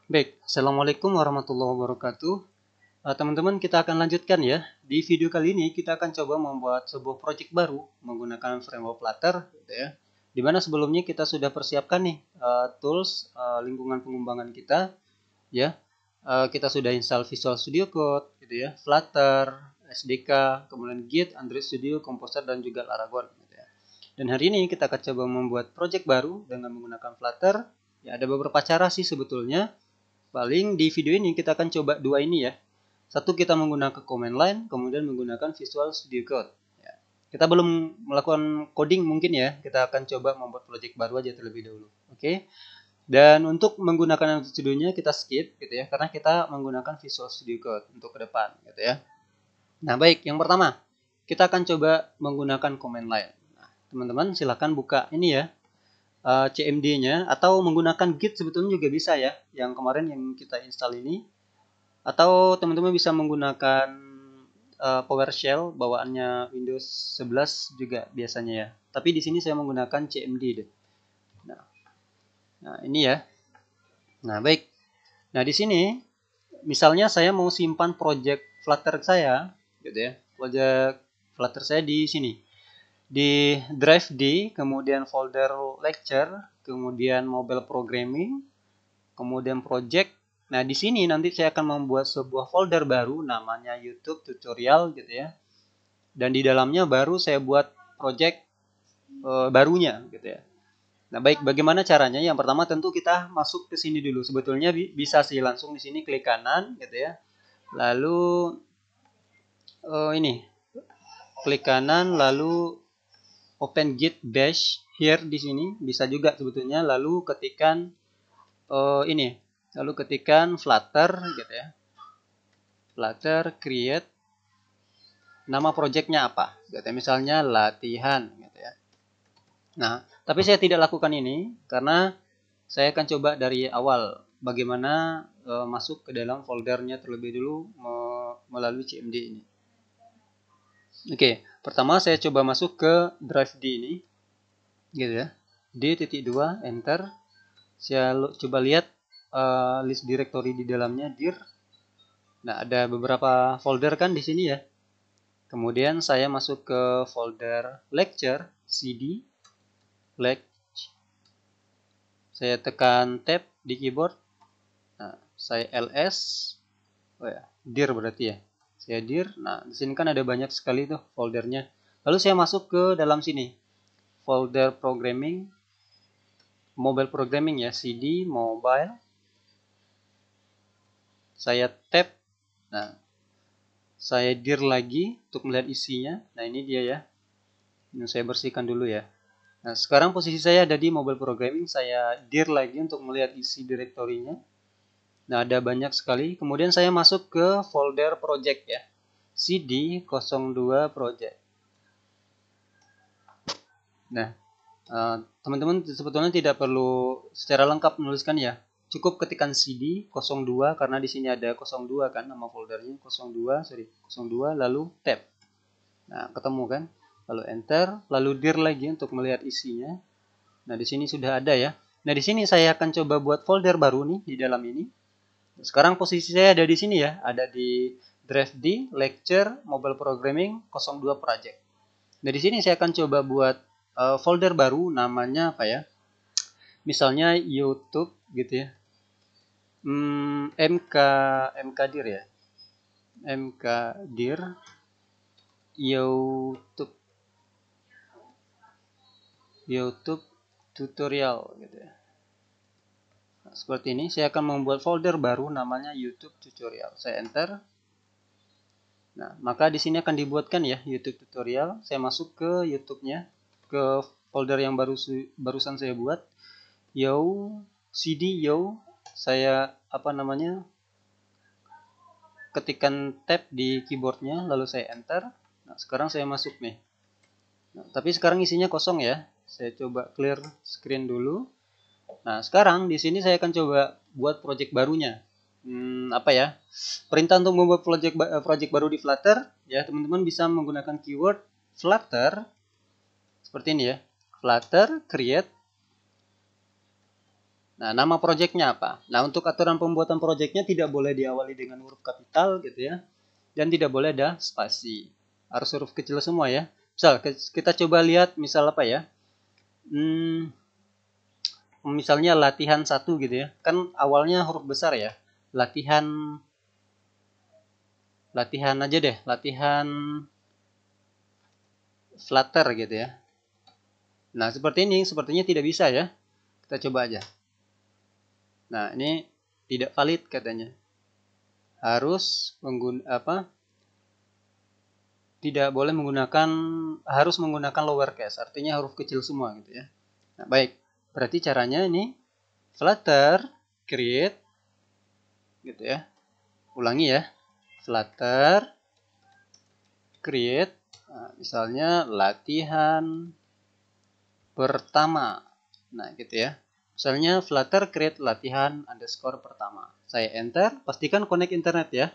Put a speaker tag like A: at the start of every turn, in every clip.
A: Baik, Assalamualaikum warahmatullahi wabarakatuh. Teman-teman, kita akan lanjutkan ya. Di video kali ini kita akan coba membuat sebuah project baru menggunakan framework Flutter, gitu ya. Dimana sebelumnya kita sudah persiapkan nih tools lingkungan pengembangan kita, ya. Kita sudah install Visual Studio Code, gitu ya, Flutter, SDK, kemudian Git, Android Studio, Composer, dan juga Laravel, gitu ya. Dan hari ini kita akan coba membuat project baru dengan menggunakan Flutter. Ya, ada beberapa cara sih sebetulnya. Paling di video ini kita akan coba dua ini ya. Satu kita menggunakan command line, kemudian menggunakan Visual Studio Code. Ya. Kita belum melakukan coding mungkin ya. Kita akan coba membuat project baru aja terlebih dahulu. Oke. Dan untuk menggunakan studionya kita skip gitu ya, karena kita menggunakan Visual Studio Code untuk ke depan gitu ya. Nah baik, yang pertama kita akan coba menggunakan command line. Nah, teman-teman silahkan buka ini ya, CMD-nya atau menggunakan Git sebetulnya juga bisa ya. Yang kemarin yang kita install ini, atau teman-teman bisa menggunakan PowerShell bawaannya Windows 11 juga biasanya ya. Tapi di sini saya menggunakan CMD deh. Nah, ini ya. Nah, baik. Nah, di sini misalnya saya mau simpan project Flutter saya gitu ya. Project Flutter saya di sini. Di drive D, kemudian folder lecture, kemudian mobile programming, kemudian project. Nah, di sini nanti saya akan membuat sebuah folder baru namanya YouTube tutorial gitu ya. Dan di dalamnya baru saya buat project barunya gitu ya. Nah, baik, bagaimana caranya? Yang pertama tentu kita masuk ke sini dulu. Sebetulnya bisa sih langsung di sini klik kanan gitu ya. Lalu ini klik kanan lalu open git bash here di sini bisa juga sebetulnya, lalu ketikkan ini, lalu ketikkan flutter gitu ya, flutter create nama projectnya apa gitu ya, misalnya latihan gitu ya. Nah, tapi saya tidak lakukan ini karena saya akan coba dari awal bagaimana masuk ke dalam foldernya terlebih dulu melalui CMD ini. Oke, pertama saya coba masuk ke drive D ini gitu ya, D.2 enter. Saya coba lihat list directory di dalamnya dir. Nah, ada beberapa folder kan di sini ya. Kemudian saya masuk ke folder lecture cd lec. Saya tekan tab di keyboard. Nah, saya ls. Oh ya, dir berarti ya. Saya dir. Nah, di sini kan ada banyak sekali tuh foldernya. Lalu saya masuk ke dalam sini. Folder programming, mobile programming ya, cd mobile. Saya tab. Nah, saya dir lagi untuk melihat isinya. Nah, ini dia ya. Ini saya bersihkan dulu ya. Nah, sekarang posisi saya ada di mobile programming. Saya dir lagi untuk melihat isi direktorinya. Nah, ada banyak sekali. Kemudian saya masuk ke folder project ya. CD 02 project. Nah, teman-teman sebetulnya tidak perlu secara lengkap menuliskan ya. Cukup ketikkan CD 02 karena di sini ada 02 kan nama foldernya 02 lalu tab. Nah, ketemu kan? Lalu enter, lalu dir lagi untuk melihat isinya. Nah, di sini sudah ada ya. Nah, di sini saya akan coba buat folder baru nih di dalam ini. Sekarang posisi saya ada di sini ya, ada di drive D, lecture, mobile programming 02 project. Nah, di sini saya akan coba buat folder baru namanya apa ya? Misalnya YouTube gitu ya. MK dir ya. MK dir YouTube tutorial gitu ya. Nah, seperti ini saya akan membuat folder baru namanya YouTube tutorial. Saya enter. Nah, maka di sini akan dibuatkan ya YouTube tutorial. Saya masuk ke YouTube-nya, ke folder yang barusan saya buat. Yo cd yo, saya apa namanya? Ketikkan tab di keyboardnya, lalu saya enter. Nah, sekarang saya masuk nih. Nah, tapi sekarang isinya kosong ya. Saya coba clear screen dulu. Nah, sekarang di sini saya akan coba buat project barunya. Apa ya? Perintah untuk membuat project baru di Flutter, ya teman-teman bisa menggunakan keyword Flutter seperti ini ya. Flutter create Nah, nama projectnya apa? Nah, untuk aturan pembuatan projectnya tidak boleh diawali dengan huruf kapital gitu ya. Dan tidak boleh ada spasi. Harus huruf kecil semua ya. Misal, kita coba lihat misal apa ya. Misalnya latihan 1 gitu ya. Kan awalnya huruf besar ya. Latihan aja deh. Latihan Flutter gitu ya. Nah, seperti ini. Sepertinya tidak bisa ya. Kita coba aja. Nah, ini tidak valid katanya. Tidak boleh menggunakan, harus menggunakan lowercase, artinya huruf kecil semua gitu ya. Nah, baik. Berarti caranya ini Flutter create gitu ya. Ulangi ya. Flutter create, nah, misalnya latihan pertama. Nah, gitu ya. Misalnya Flutter create latihan underscore pertama. Saya enter, pastikan connect internet ya.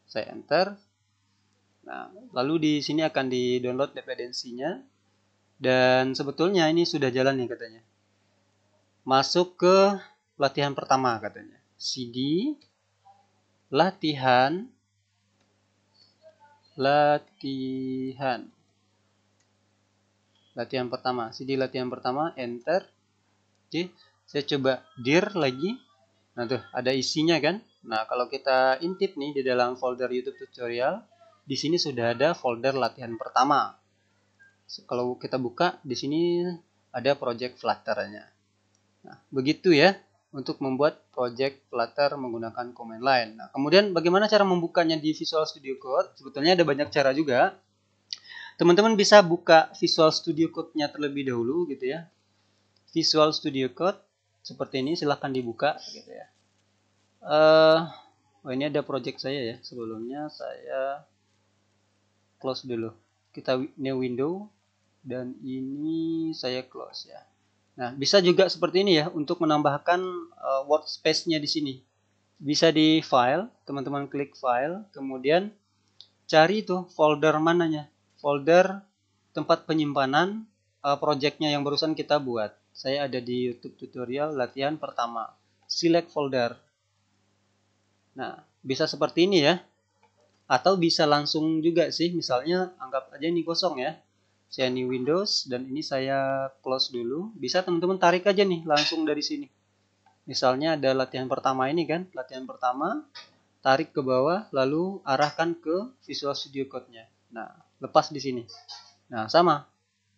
A: Saya enter. Nah, lalu di sini akan di-download dependensinya. Dan sebetulnya ini sudah jalan nih katanya. Masuk ke latihan pertama katanya. CD latihan pertama. CD latihan pertama, enter. Oke, saya coba dir lagi. Nah, tuh ada isinya kan? Nah, kalau kita intip nih di dalam folder YouTube tutorial, di sini sudah ada folder latihan pertama. Kalau kita buka di sini ada project Flutter-nya. Nah, begitu ya untuk membuat project Flutter menggunakan command line. Nah, kemudian bagaimana cara membukanya di Visual Studio Code? Sebetulnya ada banyak cara juga. Teman-teman bisa buka Visual Studio Code-nya terlebih dahulu gitu ya. Visual Studio Code seperti ini, silahkan dibuka gitu ya. Ini ada project saya ya. Sebelumnya saya close dulu. Kita new window dan ini saya close ya. Nah, bisa juga seperti ini ya untuk menambahkan workspace-nya di sini. Bisa di file, teman-teman klik file, kemudian cari tuh folder mananya. Folder tempat penyimpanan project-nya yang barusan kita buat. Saya ada di YouTube tutorial latihan pertama. Select folder. Nah, bisa seperti ini ya. Atau bisa langsung juga sih, misalnya anggap aja ini kosong ya. Saya new Windows dan ini saya close dulu. Bisa teman-teman tarik aja nih langsung dari sini. Misalnya ada latihan pertama ini kan, latihan pertama, tarik ke bawah lalu arahkan ke Visual Studio Code-nya. Nah, lepas di sini. Nah, sama.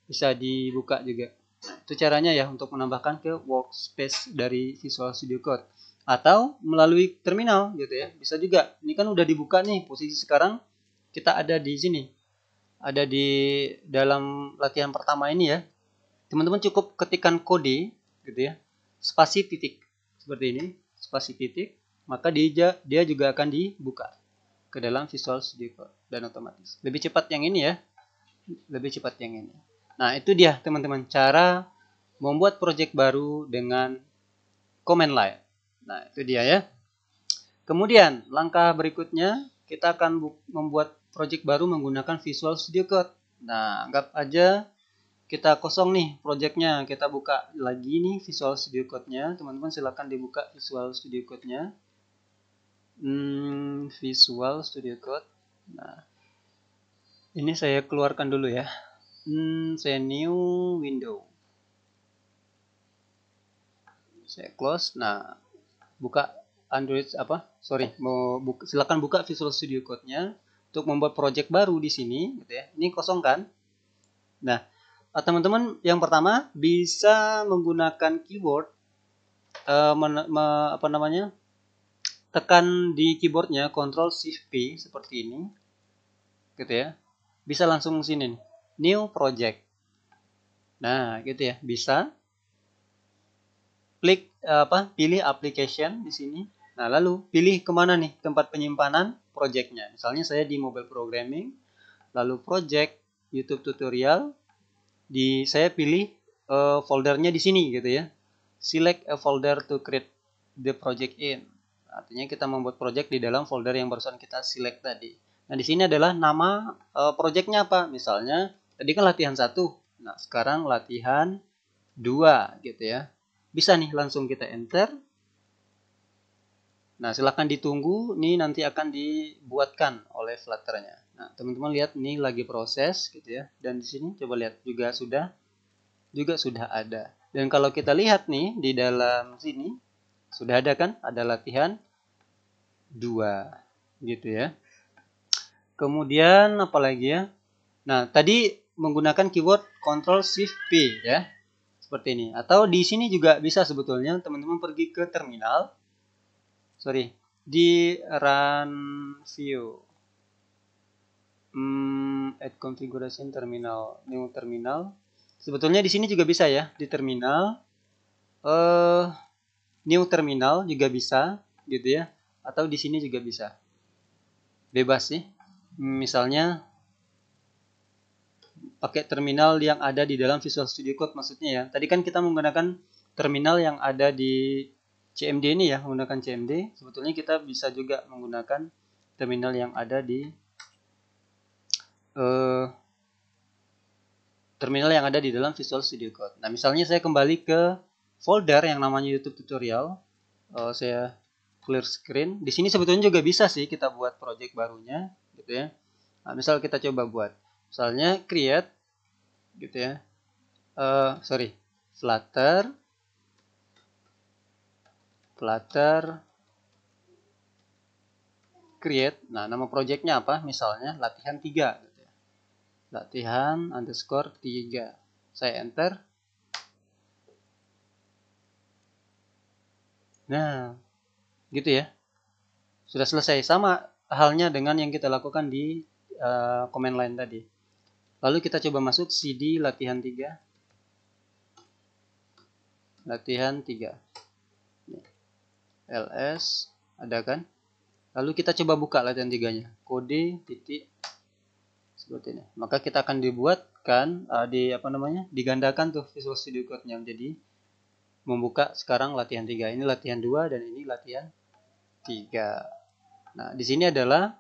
A: Bisa dibuka juga. Nah, itu caranya ya untuk menambahkan ke workspace dari Visual Studio Code. Atau melalui terminal gitu ya. Bisa juga. Ini kan udah dibuka nih, posisi sekarang kita ada di sini. Ada di dalam latihan pertama ini ya. Teman-teman cukup ketikkan kode gitu ya. Spasi titik. Seperti ini, spasi titik, maka dia juga akan dibuka ke dalam Visual Studio Code dan otomatis. Lebih cepat yang ini ya. Lebih cepat yang ini. Nah, itu dia teman-teman cara membuat project baru dengan command line. Nah, itu dia ya. Kemudian, langkah berikutnya kita akan membuat project baru menggunakan Visual Studio Code. Nah, anggap aja kita kosong nih projectnya. Kita buka lagi nih Visual Studio Code-nya. Teman-teman silakan dibuka Visual Studio Code-nya. Visual Studio Code. Nah, ini saya keluarkan dulu ya. Saya new window. Saya close. Nah, buka Android silakan buka Visual Studio Code-nya untuk membuat project baru di sini gitu ya. Ini kosong kan? Nah, teman-teman yang pertama bisa menggunakan keyword tekan di keyboardnya Ctrl Shift P seperti ini gitu ya. Bisa langsung sini nih, new project. Nah, gitu ya. Bisa klik pilih application di sini. Nah, lalu pilih kemana nih tempat penyimpanan projectnya. Misalnya saya di mobile programming, lalu project YouTube tutorial, saya pilih foldernya di sini gitu ya. Select a folder to create the project in. Artinya kita membuat project di dalam folder yang barusan kita select tadi. Nah, di sini adalah nama projectnya apa. Misalnya tadi kan latihan 1. Nah, sekarang latihan 2 gitu ya. bisa nih langsung kita enter. Nah, silahkan ditunggu, ini nanti akan dibuatkan oleh Flutter-nya. Nah, teman-teman lihat ini lagi proses gitu ya. Dan di sini coba lihat juga sudah ada. Dan kalau kita lihat nih di dalam sini sudah ada kan? Ada latihan 2 gitu ya. Kemudian apa lagi ya? Nah, tadi menggunakan keyword Ctrl Shift P ya. Seperti ini. Atau di sini juga bisa sebetulnya teman-teman pergi ke terminal. Di run view. Add configuration terminal, new terminal. Sebetulnya di sini juga bisa ya, di terminal. New terminal juga bisa gitu ya. Atau di sini juga bisa. Bebas sih. Misalnya pakai terminal yang ada di dalam Visual Studio Code maksudnya ya. Tadi kan kita menggunakan terminal yang ada di CMD ini ya, menggunakan CMD. Sebetulnya kita bisa juga menggunakan terminal yang ada di dalam Visual Studio Code. Nah, misalnya saya kembali ke folder yang namanya YouTube tutorial. Saya clear screen. Di sini sebetulnya juga bisa sih kita buat project barunya gitu ya. Nah, misal kita coba buat. Misalnya create gitu ya. Flutter create. Nah, nama projectnya apa? Misalnya latihan 3 gitu ya. Latihan underscore 3. Saya enter. Nah, gitu ya. Sudah selesai. Sama halnya dengan yang kita lakukan di command line tadi. Lalu kita coba masuk cd latihan 3. Latihan 3. ls ada kan? Lalu kita coba buka latihan 3-nya. Kode titik seperti ini. Maka kita akan dibuatkan digandakan tuh Visual Studio Code-nya. Jadi membuka sekarang latihan 3. Ini latihan 2 dan ini latihan 3. Nah, di sini adalah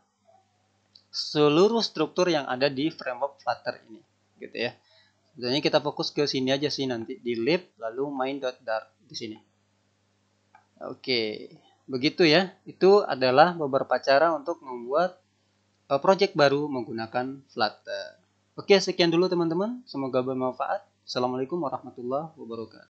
A: seluruh struktur yang ada di framework Flutter ini, gitu ya. Sebenarnya kita fokus ke sini aja sih nanti di lib lalu main.dart di sini. Oke, begitu ya. Itu adalah beberapa cara untuk membuat project baru menggunakan Flutter. Oke, sekian dulu teman-teman. Semoga bermanfaat. Assalamualaikum warahmatullahi wabarakatuh.